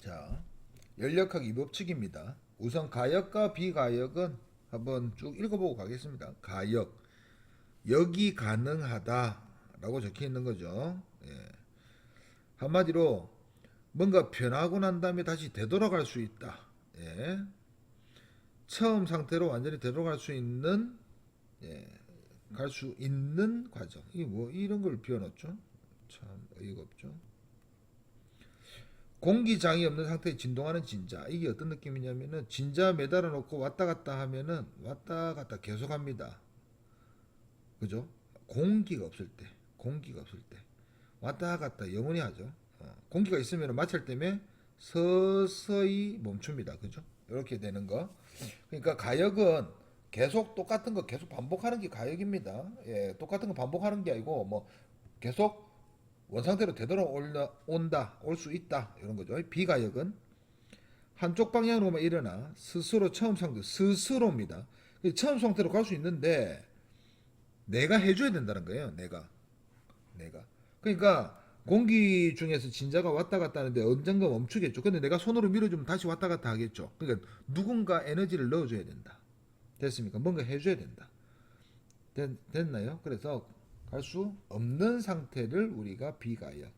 자, 연력학 법칙입니다. 우선 가역과 비가역은 한번 쭉 읽어보고 가겠습니다. 가역, 역이 가능하다라고 적혀 있는 거죠. 예. 한마디로 뭔가 변하고 난 다음에 다시 되돌아갈 수 있다. 예. 처음 상태로 완전히 되돌아갈 수 있는, 예, 갈 수 있는 과정. 이 뭐 이런 걸 비워놨죠? 참 어이가 없죠. 공기장이 없는 상태에 진동하는 진자. 이게 어떤 느낌이냐면은 진자 매달아 놓고 왔다 갔다 하면은 왔다 갔다 계속 합니다. 그죠? 공기가 없을 때, 공기가 없을 때 왔다 갔다 영원히 하죠. 공기가 있으면 마찰 때문에 서서히 멈춥니다. 그죠? 이렇게 되는 거. 그러니까 가역은 계속 똑같은 거 계속 반복하는 게 가역입니다. 예, 똑같은 거 반복하는 게 아니고 뭐 계속 원상태로 되돌아온다, 올 수 있다 이런 거죠. 비가역은 한쪽 방향으로만 일어나 스스로 처음 상태, 스스로입니다. 처음 상태로 갈 수 있는데 내가 해줘야 된다는 거예요. 내가. 그러니까 공기 중에서 진자가 왔다 갔다 하는데 언젠가 멈추겠죠. 근데 내가 손으로 밀어주면 다시 왔다 갔다 하겠죠. 그러니까 누군가 에너지를 넣어줘야 된다. 됐습니까? 뭔가 해줘야 된다. 됐나요? 그래서 갈 수 없는 상태를 우리가 비가역.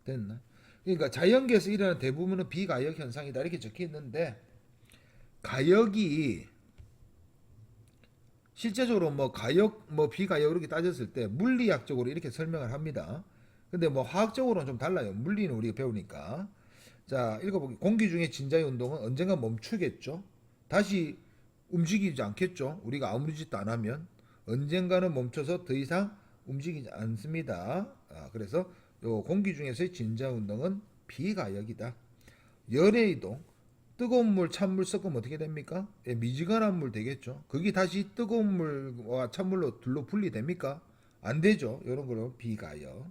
됐나? 그러니까 자연계에서 일어나는 대부분은 비가역 현상이다 이렇게 적혀 있는데 가역이 실제적으로 뭐 가역 뭐 비가역 이렇게 따졌을 때 물리학적으로 이렇게 설명을 합니다. 근데 뭐 화학적으로는 좀 달라요. 물리는 우리가 배우니까. 자, 읽어보기. 공기 중에 진자의 운동은 언젠가 멈추겠죠. 다시 움직이지 않겠죠. 우리가 아무리 짓도 안 하면 언젠가는 멈춰서 더 이상 움직이지 않습니다. 그래서 요 공기 중에서의 진자 운동은 비가역이다. 열의 이동, 뜨거운 물, 찬물 섞으면 어떻게 됩니까? 예, 미지근한 물 되겠죠. 그게 다시 뜨거운 물과 찬물로 둘로 분리됩니까? 안 되죠. 이런 거로 비가역.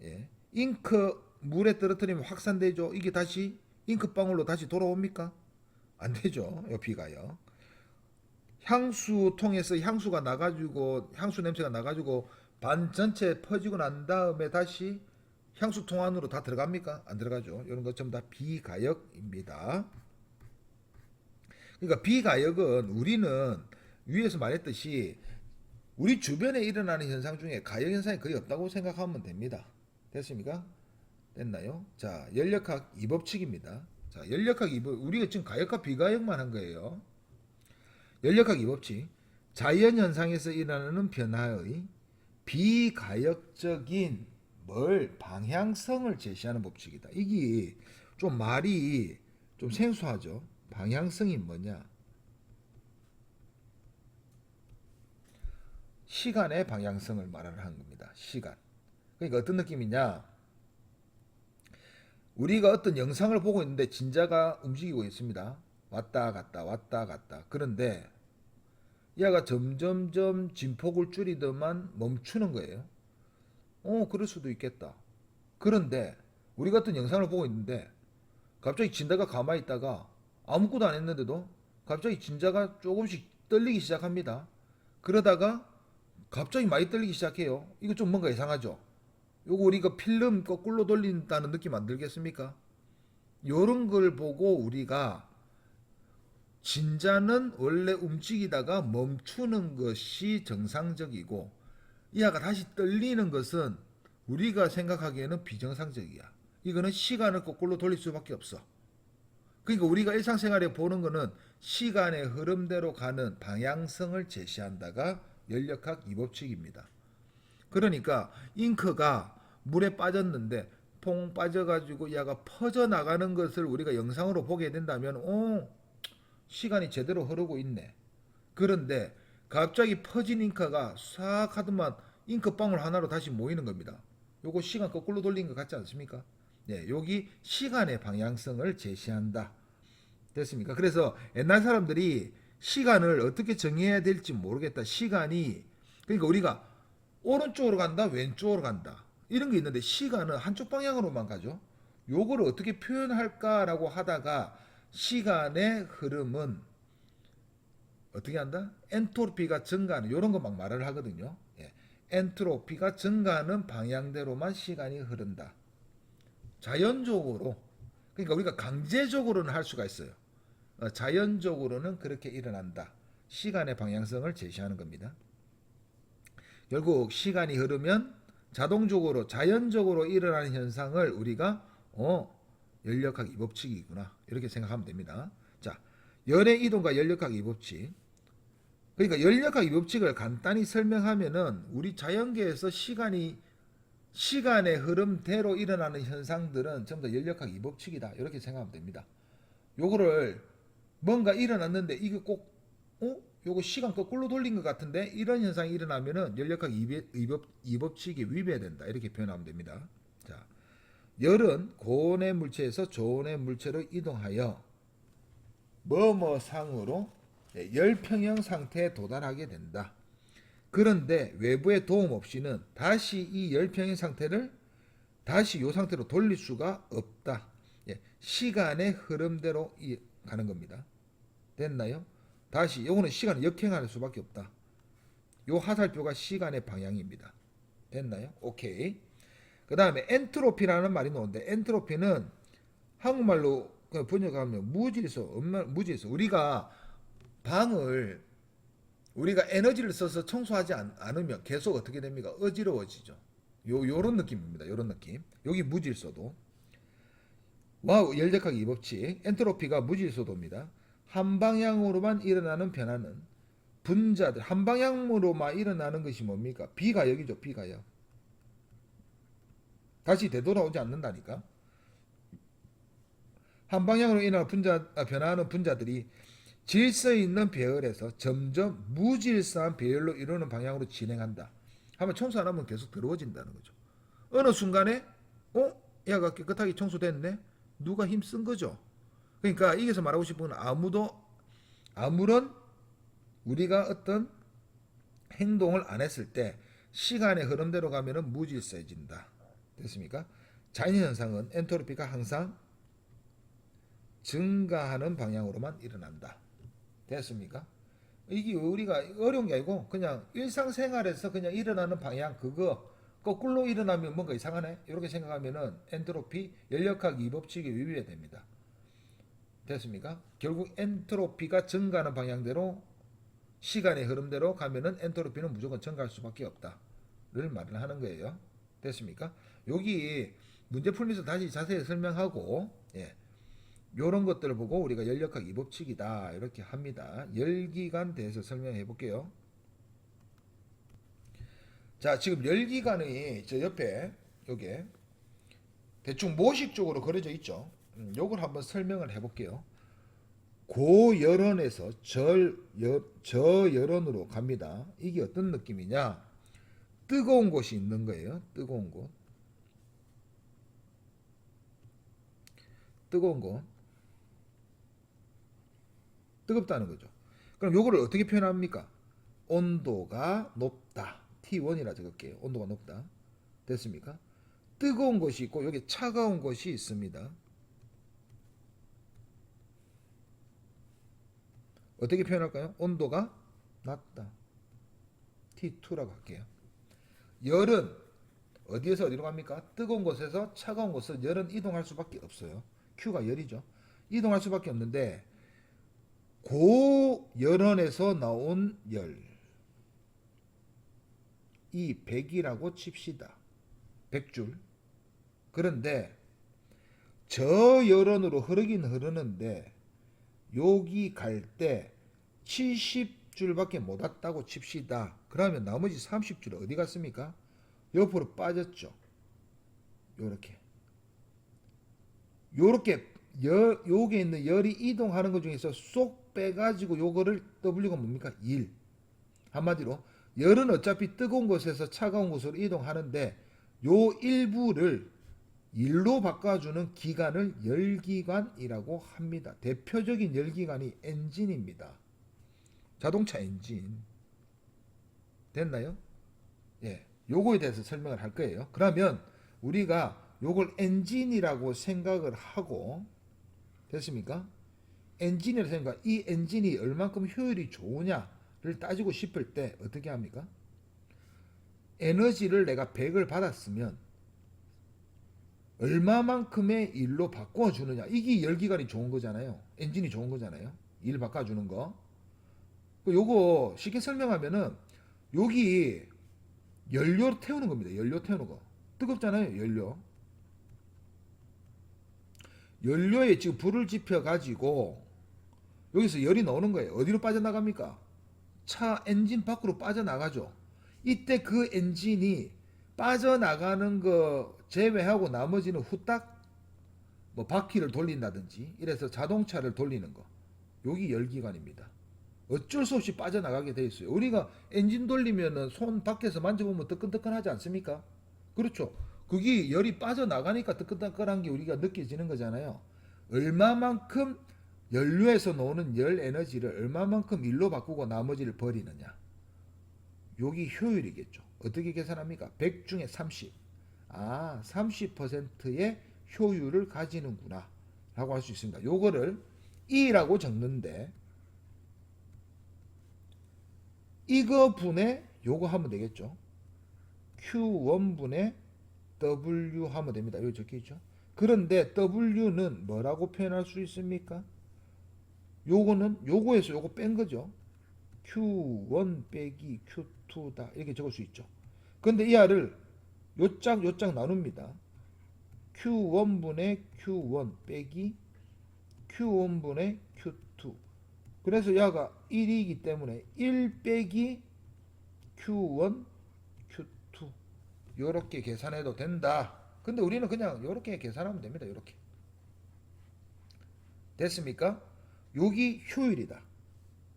예. 잉크 물에 떨어뜨리면 확산되죠. 이게 다시 잉크방울로 다시 돌아옵니까? 안 되죠. 요 비가역. 향수통에서 향수가 나가지고 향수 냄새가 나가지고 반 전체 퍼지고 난 다음에 다시 향수통 안으로 다 들어갑니까? 안 들어가죠. 이런 것 전부 다 비가역입니다. 그러니까 비가역은 우리는 위에서 말했듯이 우리 주변에 일어나는 현상 중에 가역 현상이 거의 없다고 생각하면 됩니다. 됐습니까? 됐나요? 자, 연력학 2법칙입니다. 자, 연력학 2법 우리가 지금 가역과 비가역만 한 거예요. 연력학 2법칙. 자연 현상에서 일어나는 변화의 비가역적인 방향성을 제시하는 법칙이다. 이게 좀 말이 좀 생소하죠. 방향성이 뭐냐? 시간의 방향성을 말하는 겁니다. 시간. 그러니까 어떤 느낌이냐? 우리가 어떤 영상을 보고 있는데 진자가 움직이고 있습니다. 왔다 갔다 왔다 갔다. 그런데 얘가 점점점 진폭을 줄이더만 멈추는 거예요. 그럴 수도 있겠다. 그런데 우리 같은 영상을 보고 있는데 갑자기 진자가 가만히 있다가 아무것도 안 했는데도 갑자기 진자가 조금씩 떨리기 시작합니다. 그러다가 갑자기 많이 떨리기 시작해요. 이거 좀 뭔가 이상하죠? 요거 우리가 필름 거꾸로 돌린다는 느낌 안 들겠습니까? 요런 걸 보고 우리가 진자는 원래 움직이다가 멈추는 것이 정상적이고 이하가 다시 떨리는 것은 우리가 생각하기에는 비정상적이야. 이거는 시간을 거꾸로 돌릴 수밖에 없어. 그러니까 우리가 일상생활에 보는 거는 시간의 흐름대로 가는 방향성을 제시한다가 연력학 이법칙입니다. 그러니까 잉크가 물에 빠졌는데 퐁 빠져가지고 얘가 퍼져나가는 것을 우리가 영상으로 보게 된다면 시간이 제대로 흐르고 있네. 그런데 갑자기 퍼진 잉크가 싹 하더만 잉크방울 하나로 다시 모이는 겁니다. 요거 시간 거꾸로 돌린 것 같지 않습니까? 네, 여기 시간의 방향성을 제시한다. 됐습니까? 그래서 옛날 사람들이 시간을 어떻게 정해야 될지 모르겠다. 시간이 그러니까 우리가 오른쪽으로 간다, 왼쪽으로 간다. 이런 게 있는데 시간은 한쪽 방향으로만 가죠. 요거를 어떻게 표현할까라고 하다가 시간의 흐름은 어떻게 한다? 엔트로피가 증가하는 이런 거 막 말을 하거든요. 예. 엔트로피가 증가하는 방향대로만 시간이 흐른다. 자연적으로, 그러니까 우리가 강제적으로는 할 수가 있어요. 자연적으로는 그렇게 일어난다. 시간의 방향성을 제시하는 겁니다. 결국 시간이 흐르면 자동적으로 자연적으로 일어나는 현상을 우리가 열역학 이법칙이구나 이렇게 생각하면 됩니다. 자, 열의 이동과 열역학 이법칙. 그러니까 열역학 이법칙을 간단히 설명하면은 우리 자연계에서 시간의 흐름대로 일어나는 현상들은 전부 다 열역학 이법칙이다 이렇게 생각하면 됩니다. 요거를 뭔가 일어났는데 이게 꼭 요거 시간 거꾸로 돌린 것 같은데 이런 현상이 일어나면은 열역학 이법칙이 위배된다 이렇게 표현하면 됩니다. 자, 열은 고온의 물체에서 저온의 물체로 이동하여 뭐뭐상으로 열평형 상태에 도달하게 된다. 그런데 외부의 도움 없이는 다시 이 열평형 상태를 다시 이 상태로 돌릴 수가 없다. 시간의 흐름대로 가는 겁니다. 됐나요? 다시 요거는 시간을 역행할 수밖에 없다. 요 화살표가 시간의 방향입니다. 됐나요? 오케이. 그 다음에 엔트로피라는 말이 나오는데 엔트로피는 한국말로 번역하면 무질서. 우리가 에너지를 써서 청소하지 않으면 계속 어떻게 됩니까? 어지러워지죠. 요런 느낌입니다. 요런 느낌. 여기 무질서도. 와우, 열역학 이법칙. 엔트로피가 무질서도입니다. 한 방향으로만 일어나는 변화는 분자들, 한 방향으로만 일어나는 것이 뭡니까? 비가역이죠. 비가역. 다시 되돌아오지 않는다니까. 한 방향으로 일어나는 변화하는 분자들이 질서 있는 배열에서 점점 무질서한 배열로 이루는 방향으로 진행한다. 하면 청소 안 하면 계속 더러워진다는 거죠. 어느 순간에 야가 깨끗하게 청소됐네. 누가 힘쓴 거죠. 그러니까 이게서 말하고 싶은 건 아무런 우리가 어떤 행동을 안 했을 때 시간의 흐름대로 가면은 무질서해진다. 됐습니까? 자연현상은 엔트로피가 항상 증가하는 방향으로만 일어난다. 됐습니까? 이게 우리가 어려운 게 아니고 그냥 일상생활에서 그냥 일어나는 방향 그거 거꾸로 일어나면 뭔가 이상하네 이렇게 생각하면은 엔트로피 열역학 이법칙이 위배됩니다. 됐습니까? 결국 엔트로피가 증가하는 방향대로 시간의 흐름대로 가면은 엔트로피는 무조건 증가할 수밖에 없다를 말을 하는 거예요. 됐습니까? 여기 문제 풀면서 다시 자세히 설명하고 요런 것들을 보고 우리가 열역학 이법칙이다 이렇게 합니다. 열기관 대해서 설명해 볼게요. 자, 지금 열기관의 저 옆에 요게 대충 모식적으로 그려져 있죠. 요걸 한번 설명을 해 볼게요. 고열원에서 저열원으로 갑니다. 이게 어떤 느낌이냐? 뜨거운 곳이 있는 거예요. 뜨거운 곳. 뜨거운 곳. 뜨겁다는 거죠. 그럼 요거를 어떻게 표현합니까? 온도가 높다. T1이라 적을게요. 온도가 높다. 됐습니까? 뜨거운 곳이 있고 여기 차가운 곳이 있습니다. 어떻게 표현할까요? 온도가 낮다. T2라고 할게요. 열은 어디에서 어디로 갑니까? 뜨거운 곳에서 차가운 곳으로 열은 이동할 수밖에 없어요. Q가 열이죠. 이동할 수밖에 없는데 고열원에서 나온 열, 이 100이라고 칩시다. 100줄. 그런데 저열원으로 흐르긴 흐르는데 여기 갈 때 70줄밖에 못 왔다고 칩시다. 그러면 나머지 30줄 어디 갔습니까? 옆으로 빠졌죠. 요렇게 요게 있는 열이 이동하는 것 중에서 쏙 빼가지고 요거를 W가 뭡니까? 1. 한마디로 열은 어차피 뜨거운 곳에서 차가운 곳으로 이동하는데 요 일부를 1로 바꿔주는 기관을 열기관이라고 합니다. 대표적인 열기관이 엔진입니다. 자동차 엔진. 됐나요? 요거에 대해서 설명을 할 거예요. 그러면 우리가 요걸 엔진이라고 생각을 하고 됐습니까? 엔진이라고 생각, 이 엔진이 얼만큼 효율이 좋으냐를 따지고 싶을 때 어떻게 합니까? 에너지를 내가 100을 받았으면 얼마만큼의 일로 바꿔주느냐. 이게 열기관이 좋은 거잖아요. 엔진이 좋은 거잖아요. 일 바꿔주는 거. 요거 쉽게 설명하면은 여기 연료 태우는 겁니다. 연료 태우는 거. 뜨겁잖아요. 연료. 연료에 지금 불을 지펴 가지고 여기서 열이 나오는 거예요. 어디로 빠져나갑니까? 차 엔진 밖으로 빠져나가죠. 이때 그 엔진이 빠져나가는 거 제외하고 나머지는 후딱 뭐 바퀴를 돌린다든지 이래서 자동차를 돌리는 거. 여기 열기관입니다. 어쩔 수 없이 빠져나가게 돼 있어요. 우리가 엔진 돌리면은 손 밖에서 만져보면 뜨끈뜨끈하지 않습니까? 그렇죠. 그게 열이 빠져나가니까 뜨끈뜨끈한 게 우리가 느껴지는 거잖아요. 얼마만큼 연료에서 나오는 열 에너지를 얼마만큼 일로 바꾸고 나머지를 버리느냐. 여기 효율이겠죠. 어떻게 계산합니까? 100 중에 30. 30%의 효율을 가지는구나. 라고 할 수 있습니다. 요거를 E라고 적는데 이거 분의 요거 하면 되겠죠. Q1분의 W 하면 됩니다. 여기 적혀있죠. 그런데 W는 뭐라고 표현할 수 있습니까? 요거는 요거에서 요거 뺀 거죠. Q1 빼기 Q2다. 이렇게 적을 수 있죠. 근데 이 R을 요짝 나눕니다. Q1분의 Q1 빼기 Q1분의 Q2. 그래서 야가 1이기 때문에 1 빼기 Q1, Q2 요렇게 계산해도 된다. 근데 우리는 그냥 요렇게 계산하면 됩니다. 요렇게. 됐습니까? 여기 효율이다.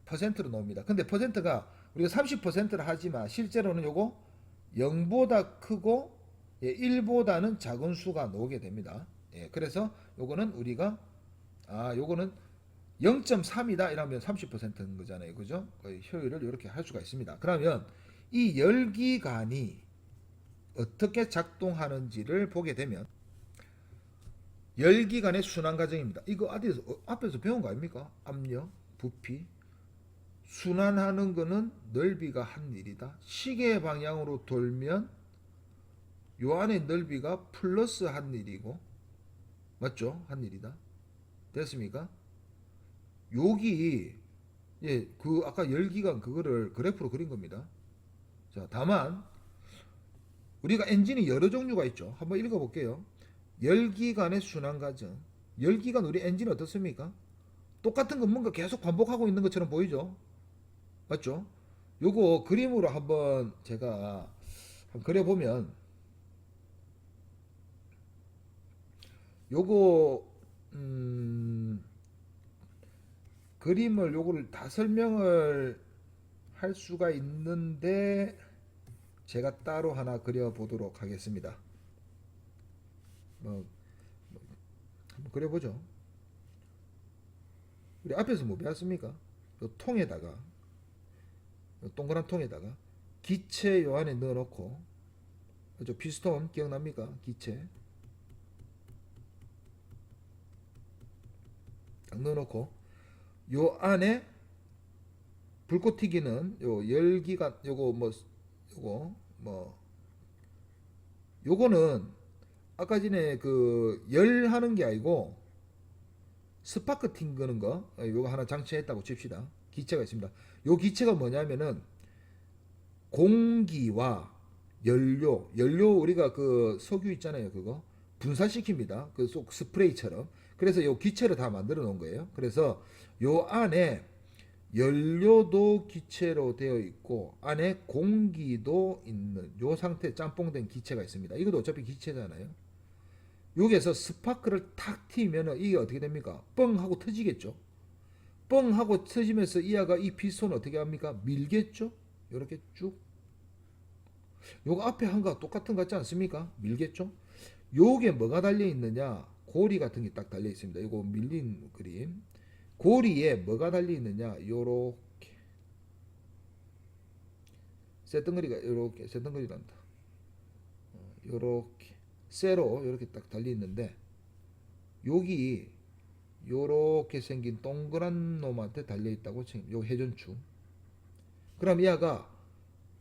퍼센트로 나옵니다. 근데 퍼센트가 우리가 30%를 하지만 실제로는 요거 0보다 크고 1보다는 작은 수가 나오게 됩니다. 그래서 요거는 우리가 요거는 0.3이다 이러면 30%인 거잖아요. 그죠? 효율을 이렇게 할 수가 있습니다. 그러면 이 열기관이 어떻게 작동하는지를 보게 되면 열기관의 순환 과정입니다. 이거 앞에서 배운 거 아닙니까? 압력, 부피. 순환하는 거는 넓이가 한 일이다. 시계 방향으로 돌면 요 안에 넓이가 플러스 한 일이고 맞죠? 한 일이다. 됐습니까? 여기 그 아까 열기관 그거를 그래프로 그린 겁니다. 자, 다만 우리가 엔진이 여러 종류가 있죠. 한번 읽어볼게요. 열기관의 순환 과정. 열기관 우리 엔진 어떻습니까? 똑같은 거 뭔가 계속 반복하고 있는 것처럼 보이죠? 맞죠? 요거 그림으로 한번 제가 한번 그려보면 요거 그림을 요거를 다 설명을 할 수가 있는데 제가 따로 하나 그려보도록 하겠습니다. 한번 그려보죠. 우리 앞에서 뭐 배웠습니까? 요 통에다가 요 동그란 통에다가 기체 요 안에 넣어놓고 저 피스톤 기억납니까? 기체 딱 넣어놓고 요 안에 불꽃 튀기는 요 열기가 요거는 아까 전에 그 열 하는 게 아니고 스파크 튕기는 거 요거 하나 장치했다고 칩시다. 기체가 있습니다. 요 기체가 뭐냐면은 공기와 연료 우리가 그 석유 있잖아요. 그거 분산시킵니다. 그 속 스프레이처럼. 그래서 요 기체를 다 만들어 놓은 거예요. 그래서 요 안에 연료도 기체로 되어 있고 안에 공기도 있는 요 상태 짬뽕된 기체가 있습니다. 이것도 어차피 기체잖아요. 여기에서 스파크를 탁 튀면 이게 어떻게 됩니까? 뻥 하고 터지겠죠. 뻥 하고 터지면서 이 피스톤 어떻게 합니까? 밀겠죠. 이렇게 쭉. 요거 앞에 한 거 똑같은 거 같지 않습니까? 밀겠죠. 요게 뭐가 달려 있느냐? 고리 같은 게 딱 달려 있습니다. 이거 밀린 그림. 고리에 뭐가 달려 있느냐? 요렇게 쇳덩어리가 요렇게 쇳덩어리란다. 요렇게 쇠로 요렇게 딱 달려 있는데 여기 요렇게 생긴 동그란 놈한테 달려 있다고 요 회전축. 그럼 얘가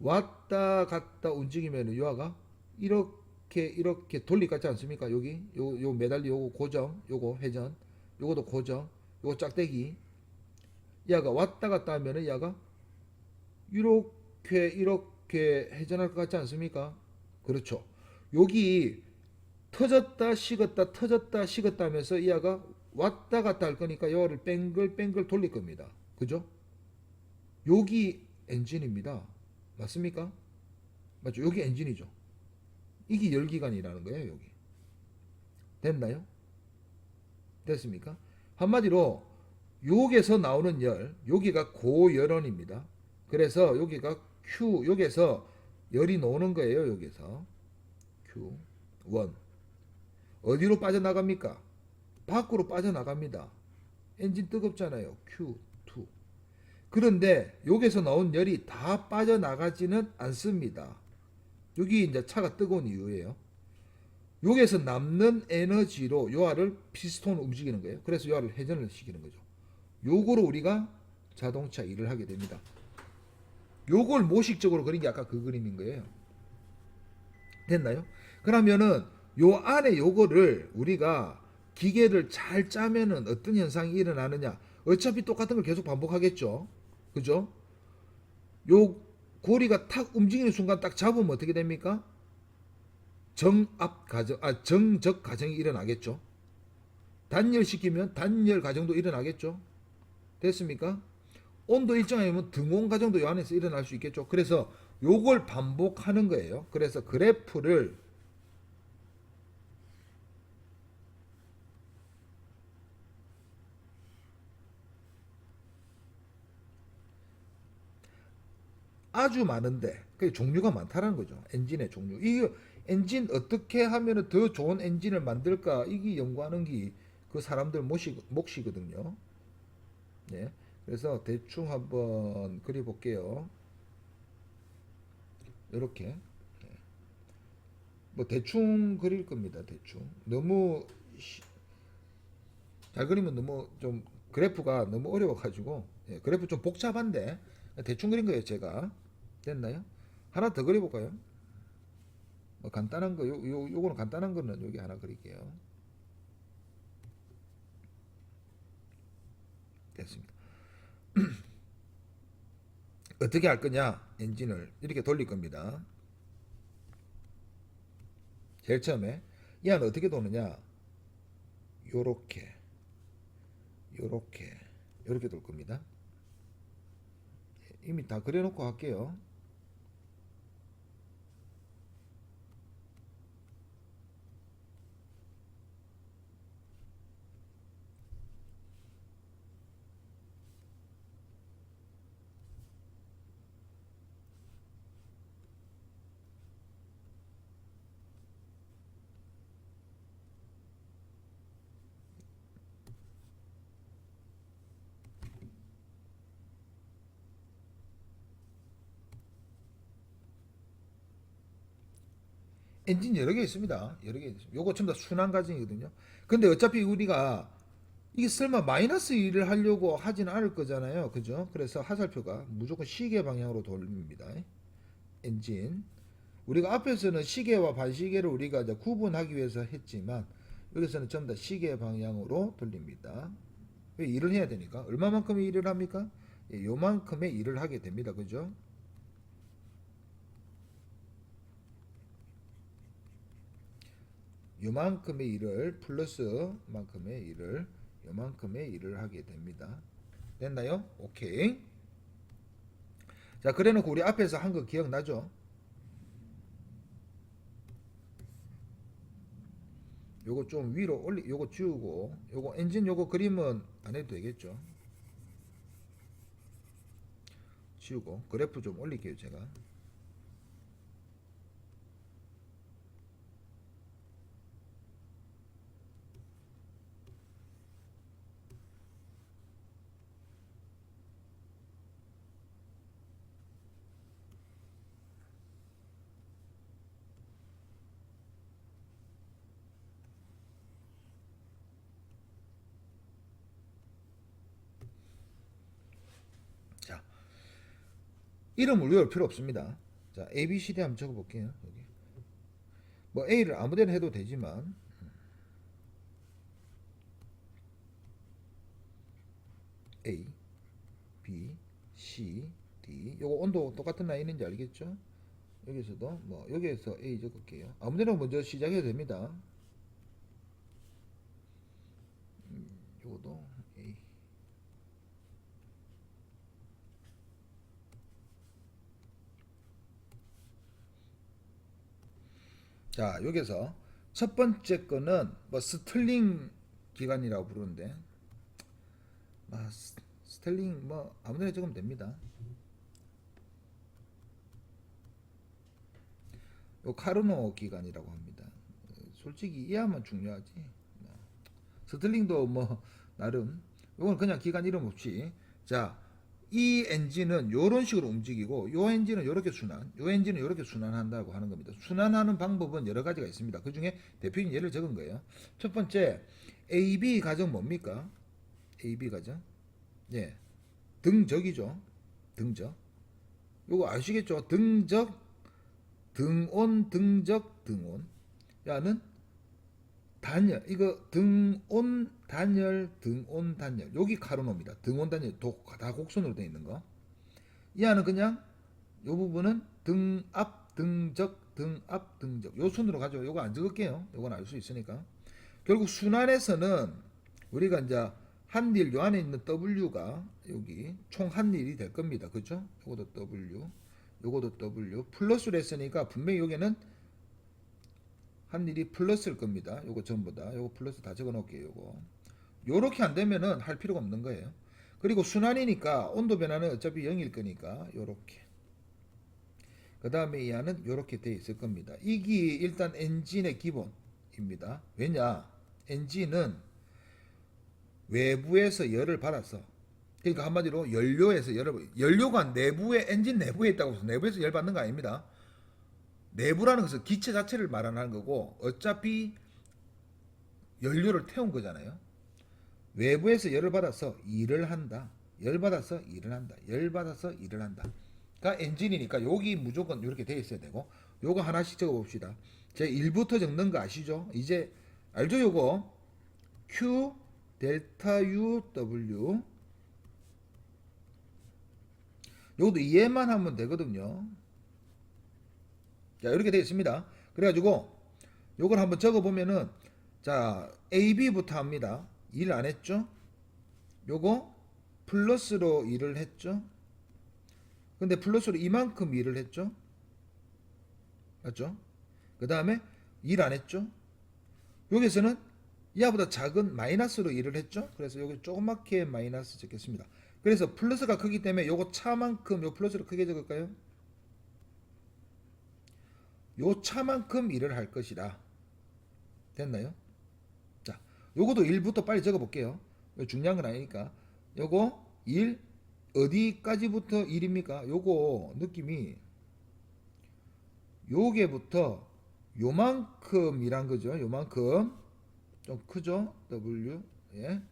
왔다 갔다 움직이면 요가 이렇게 이렇게 돌릴 것 같지 않습니까? 여기 요 매달리 요거 고정, 요거 회전, 요거도 고정, 요거 짝대기. 얘가 왔다 갔다 하면은 얘가 이렇게 회전할 것 같지 않습니까? 그렇죠. 여기 터졌다 식었다 터졌다 식었다 하면서 얘가 왔다 갔다 할 거니까 이거를 뱅글뱅글 돌릴 겁니다. 그죠? 여기 엔진입니다. 맞습니까? 맞죠? 여기 엔진이죠. 이게 열기관이라는 거예요. 여기 됐나요? 됐습니까? 한마디로 여기에서 나오는 열, 여기가 고열원입니다. 그래서 여기가 Q, 여기에서 열이 나오는 거예요. 여기서 Q1 어디로 빠져나갑니까? 밖으로 빠져나갑니다. 엔진 뜨겁잖아요. Q2. 그런데 여기서 나온 열이 다 빠져나가지는 않습니다. 여기 이제 차가 뜨거운 이유예요. 여기에서 남는 에너지로 요하를 피스톤을 움직이는 거예요. 그래서 요하를 회전을 시키는 거죠. 요거로 우리가 자동차 일을 하게 됩니다. 요걸 모식적으로 그린 게 아까 그 그림인 거예요. 됐나요? 그러면은 요 안에 요거를 우리가 기계를 잘 짜면은 어떤 현상이 일어나느냐? 어차피 똑같은 걸 계속 반복하겠죠. 그죠? 요 고리가 탁 움직이는 순간 딱 잡으면 어떻게 됩니까? 정적 가정이 일어나겠죠. 단열시키면 단열 가정도 일어나겠죠. 됐습니까? 온도 일정하면 등온 가정도 이 안에서 일어날 수 있겠죠. 그래서 요걸 반복하는 거예요. 그래서 그래프를 아주 많은데 그 종류가 많다는 거죠. 엔진의 종류. 이 엔진 어떻게 하면 더 좋은 엔진을 만들까? 이게 연구하는 게 그 사람들 몫이거든요. 네. 그래서 대충 한번 그려 볼게요. 이렇게 뭐 대충 그릴 겁니다. 대충 너무 잘 그리면 너무 좀 그래프가 너무 어려워 가지고 그래프 좀 복잡한데 대충 그린 거예요. 제가 됐나요? 하나 더 그려볼까요? 뭐 간단한 거 요거는 간단한 거는 여기 하나 그릴게요. 됐습니다. 어떻게 할 거냐? 엔진을 이렇게 돌릴 겁니다. 제일 처음에 이 안은 어떻게 도느냐? 요렇게 요렇게 요렇게 돌 겁니다. 이미 다 그려놓고 할게요. 엔진 여러 개 있습니다. 여러 개 있습니다. 요거 전부 다 순환 과정이거든요. 근데 어차피 우리가 이게 설마 마이너스 1을 하려고 하진 않을 거잖아요. 그죠? 그래서 화살표가 무조건 시계 방향으로 돌립니다. 엔진. 우리가 앞에서는 시계와 반시계를 우리가 이제 구분하기 위해서 했지만 여기서는 전부 다 시계 방향으로 돌립니다. 왜 일을 해야 되니까. 얼마만큼의 일을 합니까? 예, 요만큼의 일을 하게 됩니다. 그죠? 요만큼의 일을 플러스 만큼의 일을 요만큼의 일을 하게 됩니다. 됐나요? 오케이. 자, 그래놓고 우리 앞에서 한 거 기억나죠? 요거 좀 위로 요거 지우고 요거 엔진 요거 그림은 안 해도 되겠죠? 지우고 그래프 좀 올릴게요 제가. 자, 이름을 외울 필요 없습니다. 자, ABCD 한번 적어볼게요. 여기. 뭐 A를 아무데나 해도 되지만 A, B, C, D 요거 온도 똑같은 라인인지 알겠죠? 여기서도 뭐 여기에서 A 적을게요. 아무데나 먼저 시작해도 됩니다. 요거도 A. 자, 여기서 첫 번째 거는 뭐 스틀링 기간이라고 부르는데 스텔링 뭐 아무데나 적으면 됩니다. 요 카르노 기간이라고 합니다. 솔직히 이해하면 중요하지. 스틀링도 뭐 나름 요건 그냥 기간 이름 없이 자, 이 엔진은 요런 식으로 움직이고 요 엔진은 요렇게 순환, 요 엔진은 요렇게 순환한다고 하는 겁니다. 순환하는 방법은 여러 가지가 있습니다. 그 중에 대표적인 예를 적은 거예요. 첫 번째 AB 가정 뭡니까? AB 가정 예, 등적이죠. 등적. 요거 아시겠죠? 등적, 등온, 등적, 등온. 야는 단열. 이거 등온 단열, 등온 단열. 여기 카르노입니다. 등온 단열 다 곡선으로 되어 있는 거. 이 안은 그냥 요 부분은 등압, 등적, 등압, 등적. 요 순으로 가죠. 요거 안 적을게요. 요건 알 수 있으니까. 결국 순환에서는 우리가 이제 한일 요 안에 있는 W가 여기 총 한일이 될 겁니다. 그죠? 요것도 W, 요것도 W 플러스로 했으니까 분명히 여기는 한일이 플러스일 겁니다. 요거 전부 다 요거 플러스 다 적어 놓을게요. 요거 요렇게 안 되면은 할 필요가 없는 거예요. 그리고 순환이니까 온도 변화는 어차피 0일 거니까 요렇게 그 다음에 이 안은 요렇게 돼 있을 겁니다. 이게 일단 엔진의 기본입니다. 왜냐 엔진은 외부에서 열을 받아서 그러니까 한마디로 연료에서 연료가 내부에 엔진 내부에 있다고 해서 내부에서 열 받는 거 아닙니다. 내부라는 것은 기체 자체를 말하는 거고 어차피 연료를 태운 거잖아요. 외부에서 열을 받아서 일을 한다. 열 받아서 일을 한다. 열 받아서 일을 한다. 그러니까 엔진이니까 여기 무조건 이렇게 돼 있어야 되고 요거 하나씩 적어 봅시다. 제 1부터 적는 거 아시죠? 이제 알죠? 요거 Q 델타 U W 요것도 이해만 하면 되거든요. 자 이렇게 되어 있습니다. 그래가지고 요걸 한번 적어보면은 자 AB부터 합니다. 일 안 했죠? 요거 플러스로 일을 했죠? 근데 플러스로 이만큼 일을 했죠? 맞죠? 그 다음에 일 안 했죠? 여기서는 이하보다 작은 마이너스로 일을 했죠? 그래서 여기 조그맣게 마이너스 적겠습니다. 그래서 플러스가 크기 때문에 요거 차만큼 요 플러스를 크게 적을까요? 요 차만큼 일을 할 것이다. 됐나요? 자, 요것도 1부터 빨리 적어 볼게요. 중요한 건 아니니까. 요거 1 어디까지부터 1입니까? 요거 느낌이 요게부터 요만큼이란 거죠. 요만큼 좀 크죠? W 예.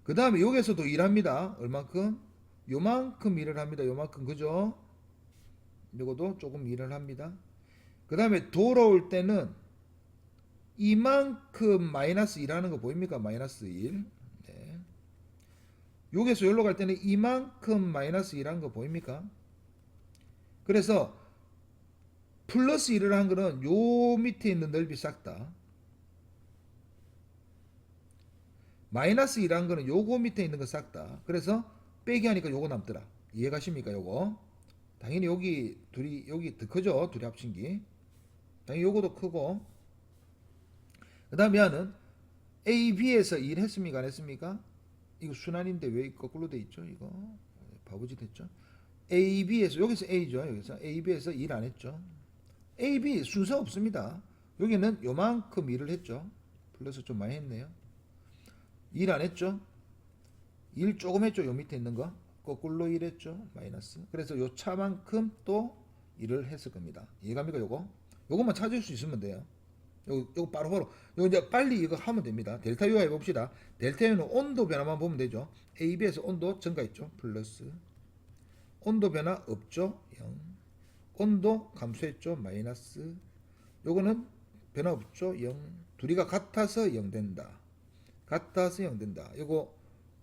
그 다음에 여기서도 일합니다. 얼만큼? 요만큼 일을 합니다. 요만큼 그죠? 요것도 조금 일을 합니다. 그 다음에 돌아올 때는 이만큼 마이너스 일하는 거 보입니까? 마이너스 1 네. 여기서 여기로 갈 때는 이만큼 마이너스 일하는 거 보입니까? 그래서 플러스 일을 한 거는 요 밑에 있는 넓이 싹 다 마이너스 1한 거는 요거 밑에 있는 거 싹 다. 그래서 빼기 하니까 요거 남더라. 이해가십니까? 요거. 당연히 여기 둘이 여기 더 크죠? 둘이 합친 게. 당연히 요거도 크고. 그다음에 얘는 A, B에서 일 했습니까? 안 했습니까? 이거 순환인데 왜 거꾸로 돼 있죠? 이거 바보짓 했죠? A, B에서 여기서 A죠. 여기서 A, B에서 일 안 했죠. A, B 순서 없습니다. 여기는 요만큼 일을 했죠. 플러스 좀 많이 했네요. 일 안 했죠? 일 조금 했죠? 요 밑에 있는 거. 거꾸로 일 했죠? 마이너스. 그래서 요 차만큼 또 일을 했을 겁니다. 이해갑니까? 요거? 요것만 찾을 수 있으면 돼요. 요거 바로. 요거 이제 빨리 이거 하면 됩니다. 델타 U 해봅시다. 델타 U는 온도 변화만 보면 되죠. A, B에서 온도 증가했죠? 플러스. 온도 변화 없죠? 0. 온도 감소했죠? 마이너스. 요거는 변화 없죠? 0. 둘이가 같아서 0 된다. 같아서 0 된다. 이거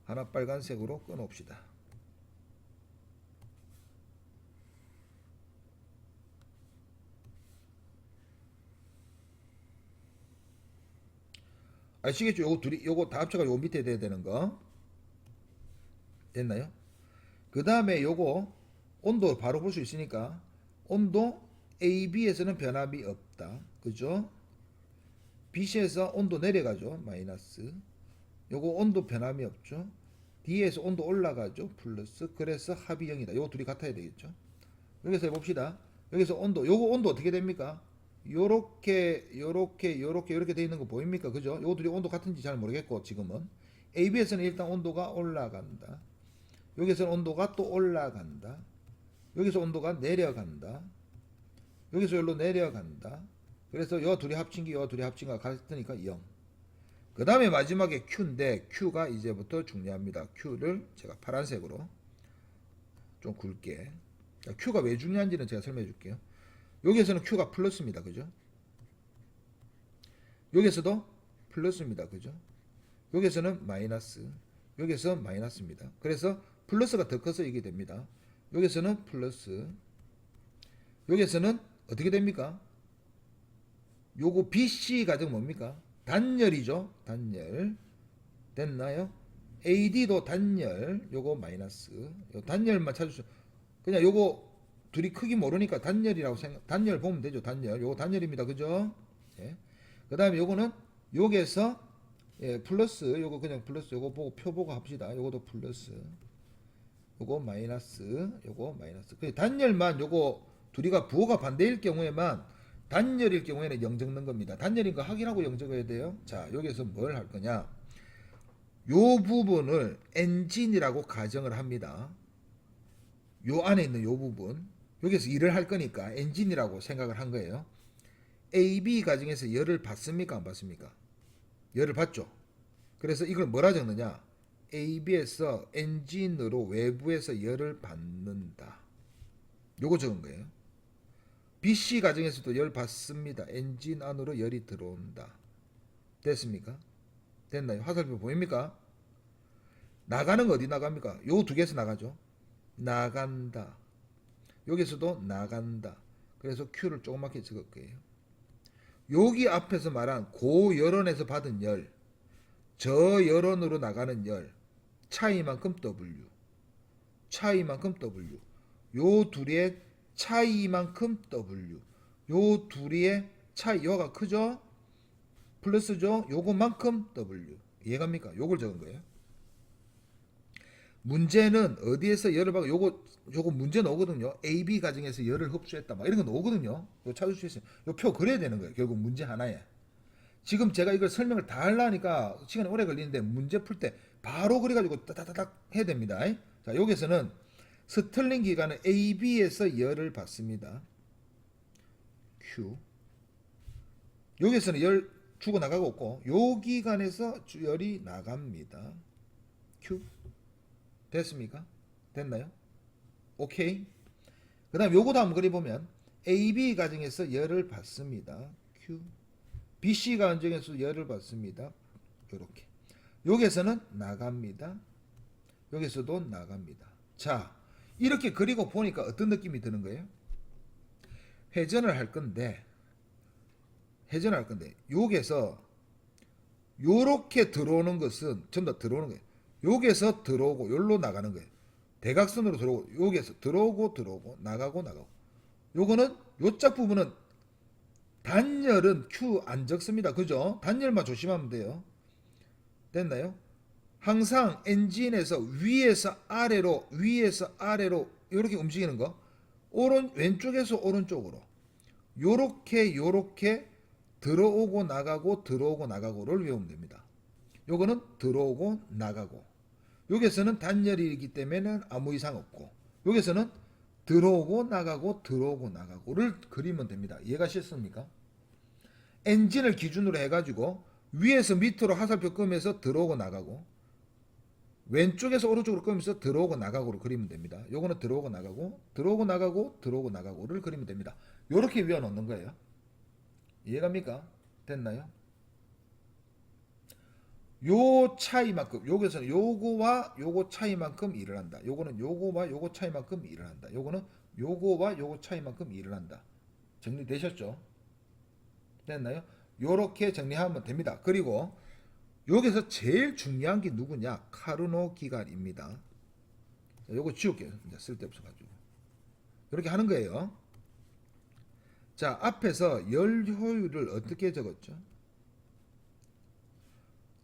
하나 빨간색으로 끊어봅시다. 아시겠죠? 요거 둘이 요거 다 합쳐가 요 밑에 돼야 되는 거 됐나요? 그 다음에 요거 온도 바로 볼 수 있으니까 온도 AB에서는 변함이 없다. 그죠? BC에서 온도 내려가죠. 마이너스. 요거 온도 변함이 없죠. D에서 온도 올라가죠. 플러스. 그래서 합이 0이다. 요거 둘이 같아야 되겠죠. 여기서 해봅시다. 여기서 온도, 요거 온도 어떻게 됩니까? 요렇게 돼 있는 거 보입니까? 그죠? 요거 둘이 온도 같은지 잘 모르겠고 지금은 AB에서는 일단 온도가 올라간다. 여기서는 온도가 또 올라간다. 여기서 온도가 내려간다. 여기서 여기로 내려간다. 그래서 요 둘이 합친 게 요 둘이 합친 거 같으니까 0. 그 다음에 마지막에 Q인데 Q가 이제부터 중요합니다. Q를 제가 파란색으로 좀 굵게. 자, Q가 왜 중요한지는 제가 설명해 줄게요. 여기에서는 Q가 플러스입니다. 그죠? 여기에서도 플러스입니다. 그죠? 여기에서는 마이너스. 여기에서 마이너스입니다. 그래서 플러스가 더 커서 이게 됩니다. 여기서는 플러스. 여기서는 어떻게 됩니까? 요거 BC 가정 뭡니까? 단열이죠. 단열. 됐나요? AD도 단열. 요거 마이너스. 요 단열만 찾으시죠. 그냥 요거 둘이 크기 모르니까 단열이라고 단열 보면 되죠. 단열. 요거 단열입니다. 그죠? 예. 그 다음에 요거는 여기에서 예, 플러스. 요거 그냥 플러스. 요거 보고 표 보고 합시다. 요거도 플러스. 요거 마이너스. 요거 마이너스. 그 단열만 요거 둘이가 부호가 반대일 경우에만 단열일 경우에는 0 적는 겁니다. 단열인 거 확인하고 0 적어야 돼요. 자, 여기서 뭘 할 거냐? 요 부분을 엔진이라고 가정을 합니다. 요 안에 있는 요 부분. 여기서 일을 할 거니까 엔진이라고 생각을 한 거예요. AB 가정에서 열을 받습니까? 안 받습니까? 열을 받죠. 그래서 이걸 뭐라 적느냐? AB에서 엔진으로 외부에서 열을 받는다. 요거 적은 거예요. BC 가정에서도 열 받습니다. 엔진 안으로 열이 들어온다. 됐습니까? 됐나요? 화살표 보입니까? 나가는 거 어디 나갑니까? 요 두 개에서 나가죠. 나간다. 여기서도 나간다. 그래서 Q를 조그맣게 적을 거예요. 여기 앞에서 말한 고열원에서 받은 열, 저열원으로 나가는 열, 차이만큼 W, 차이만큼 W. 요 둘의 차이만큼 W. 요 둘의 차이, 요가 크죠? 플러스죠? 요거만큼 W. 이해갑니까? 요걸 적은 거예요. 문제는 어디에서 열을 받고 요거 문제는 오거든요. AB 가정에서 열을 흡수했다. 막 이런 건 오거든요. 이거 찾을 수 있어요. 요 표 그려야 되는 거예요. 결국 문제 하나에. 지금 제가 이걸 설명을 다 하려니까 시간이 오래 걸리는데 문제 풀 때 바로 그려가지고 따다다닥 해야 됩니다. 자, 여기서는 스틀링 기관은 AB에서 열을 받습니다. Q. 여기서는 열 주고 나가고 없고 요 기관에서 열이 나갑니다. Q. 됐습니까? 됐나요? 오케이. 그 다음 요거도 한번 그려보면 AB 가정에서 열을 받습니다. Q. BC 가정에서 열을 받습니다. 요렇게. 여기에서는 나갑니다. 여기서도 나갑니다. 자, 이렇게 그리고 보니까 어떤 느낌이 드는 거예요? 회전을 할 건데 여기에서 요렇게 들어오는 것은 전부 다 들어오는 거예요. 여기에서 들어오고 여기로 나가는 거예요. 대각선으로 들어오고 여기에서 들어오고 나가고 요거는 요짝 부분은 단열은 Q 안 적습니다. 그죠? 단열만 조심하면 돼요. 됐나요? 항상 엔진에서 위에서 아래로 이렇게 움직이는 거 왼쪽에서 오른쪽으로 요렇게 들어오고 나가고를 외우면 됩니다. 요거는 들어오고 나가고 여기서는 단열이기 때문에 아무 이상 없고 여기서는 들어오고 나가고를 그리면 됩니다. 이해가 쉽습니까? 엔진을 기준으로 해가지고 위에서 밑으로 화살표 끄면서 들어오고 나가고 왼쪽에서 오른쪽으로 끄면서 들어오고 나가고를 그리면 됩니다. 요거는 들어오고 나가고를 그리면 됩니다. 요렇게 외워놓는 거예요. 이해갑니까? 됐나요? 요 차이만큼, 여기서는 요거와 요거 차이만큼 일을 한다. 요거는 요거와 요거 차이만큼 일을 한다. 요거는 요거와 요거 차이만큼 일을 한다. 정리되셨죠? 됐나요? 요렇게 정리하면 됩니다. 그리고 여기서 제일 중요한 게 누구냐? 카르노 기간입니다. 요거 지울게요. 이제 쓸데없어가지고. 이렇게 하는 거예요. 자, 앞에서 열 효율을 어떻게 적었죠?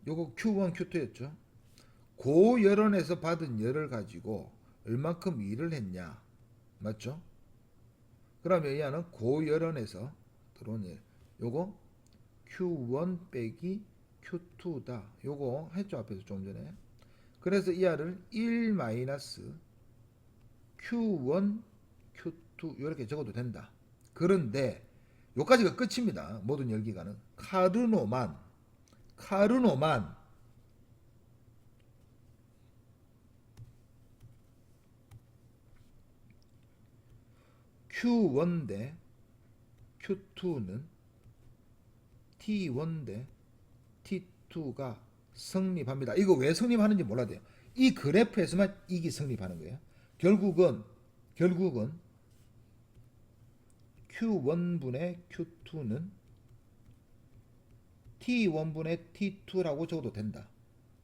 요거 Q1, Q2였죠. 고열원에서 받은 열을 가지고 얼만큼 일을 했냐. 맞죠? 그러면 얘는 고열원에서 들어온 열. 요거 Q1 빼기 Q2다. 요거 했죠, 앞에서 좀 전에. 그래서 이 R을 1 마이너스 Q1, Q2 이렇게 적어도 된다. 그런데 요까지가 끝입니다. 모든 열기관은. 카르노만 Q1 대 Q2는 T1 대 T2가 성립합니다. 이거 왜 성립하는지 몰라야 돼요. 이 그래프에서만 이게 성립하는 거예요. 결국은 Q1분의 Q2는 T1분의 T2라고 적어도 된다.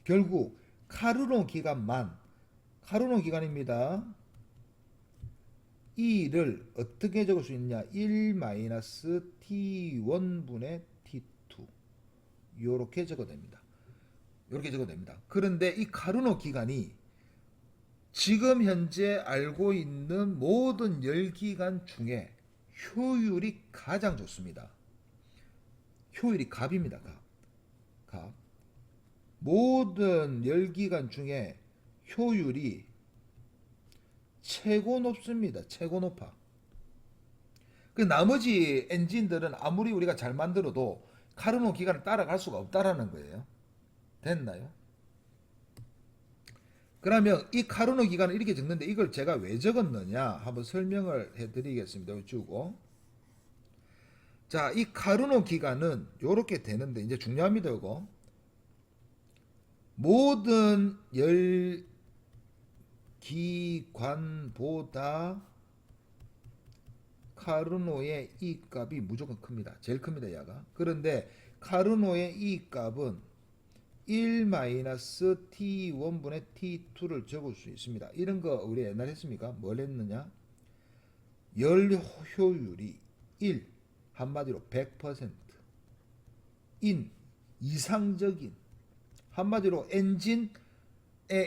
결국 카르노 기간입니다. E를 어떻게 적을 수 있냐? 1 마이너스 T1분의 T2 요렇게 적어도 됩니다. 요렇게 적어도 됩니다. 그런데 이 카르노 기간이 지금 현재 알고 있는 모든 열기간 중에 효율이 가장 좋습니다. 효율이 갑입니다. 갑. 모든 열기간 중에 효율이 최고 높습니다. 최고 높아. 그 나머지 엔진들은 아무리 우리가 잘 만들어도 카르노 기간을 따라갈 수가 없다라는 거예요. 됐나요? 그러면 이 카르노 기간을 이렇게 적는데 이걸 제가 왜 적었느냐 한번 설명을 해드리겠습니다. 주고 자, 이 카르노 기간은 이렇게 되는데 이제 중요합니다. 이거 모든 열기관보다 카르노의 이 값이 무조건 큽니다. 제일 큽니다. 얘가. 그런데 카르노의 이 값은 1 마이너스 T1분의 T2를 적을 수 있습니다. 이런 거 우리 옛날에 했습니까? 뭘 했느냐? 열 효율이 1, 한마디로 100%인 이상적인, 한마디로 엔진에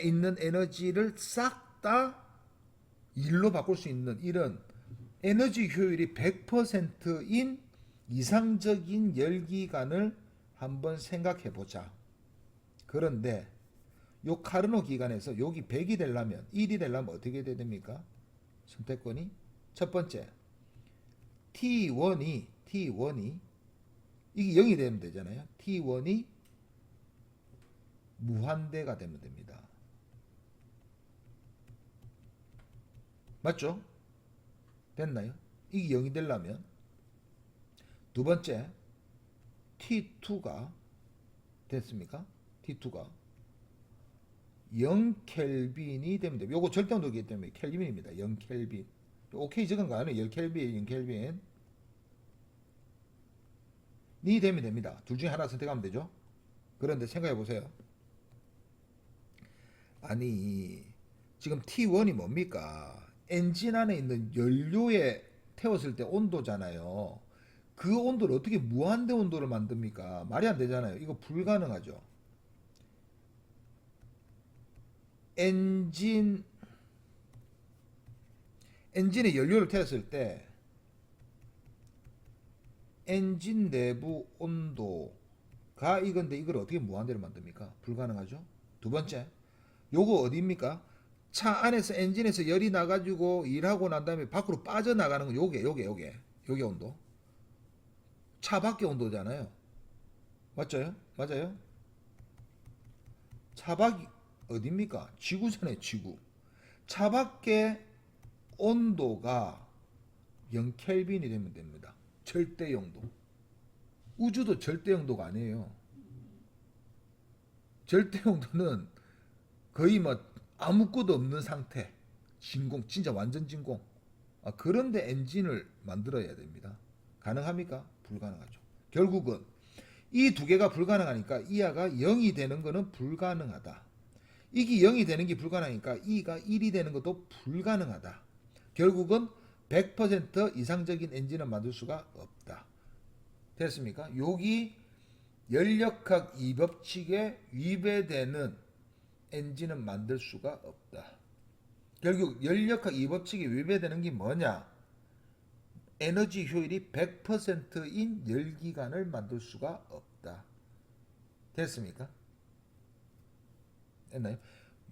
있는 에너지를 싹 다 일로 바꿀 수 있는 이런 에너지 효율이 100%인 이상적인 열기관을 한번 생각해 보자. 그런데 요 카르노 기간에서 여기 100이 되려면 1이 되려면 어떻게 돼야 됩니까? 선택권이 첫 번째 T1이 이게 0이 되면 되잖아요. T1이 무한대가 되면 됩니다. 맞죠? 됐나요? 이게 0이 되려면 두 번째 T2가 됐습니까? T2가 0 켈빈이 되면 돼요. 요거 절대온도이기 때문에 켈빈입니다. 0 켈빈. 오케이 적은 거 아니에요. 0 켈빈, 0 켈빈이 되면 됩니다. 둘 중에 하나 선택하면 되죠. 그런데 생각해 보세요. 아니 지금 T1이 뭡니까? 엔진 안에 있는 연료에 태웠을 때 온도잖아요. 그 온도를 어떻게 무한대 온도를 만듭니까? 말이 안 되잖아요. 이거 불가능하죠. 엔진에 연료를 태웠을 때 엔진 내부 온도가 이건데 이걸 어떻게 무한대로 만듭니까? 불가능하죠. 두 번째, 요거 어디입니까? 차 안에서 엔진에서 열이 나가지고 일하고 난 다음에 밖으로 빠져나가는 거 요게 온도. 차 밖의 온도잖아요. 맞죠? 맞아요? 차 밖이 어디입니까? 지구잖아요, 지구. 차 밖의 온도가 0켈빈이 되면 됩니다. 절대 영도. 우주도 절대 영도가 아니에요. 절대 영도는 거의 뭐 아무것도 없는 상태. 진공, 진짜 완전 진공. 그런데 엔진을 만들어야 됩니다. 가능합니까? 불가능하죠. 결국은 이 두 개가 불가능하니까 이하가 0이 되는 것은 불가능하다. 이게 0이 되는 게 불가능하니까 이가 1이 되는 것도 불가능하다. 결국은 100% 이상적인 엔진을 만들 수가 없다. 됐습니까? 여기 연력학 2법칙에 위배되는 엔진은 만들 수가 없다. 결국 연력학 2법칙에 위배되는 게 뭐냐? 에너지 효율이 100%인 열기관을 만들 수가 없다. 됐습니까? 됐나요?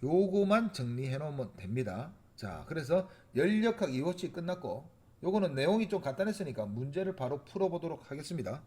요거만 정리해 놓으면 됩니다. 자, 그래서 연력학 2법칙 끝났고 요거는 내용이 좀 간단했으니까 문제를 바로 풀어보도록 하겠습니다.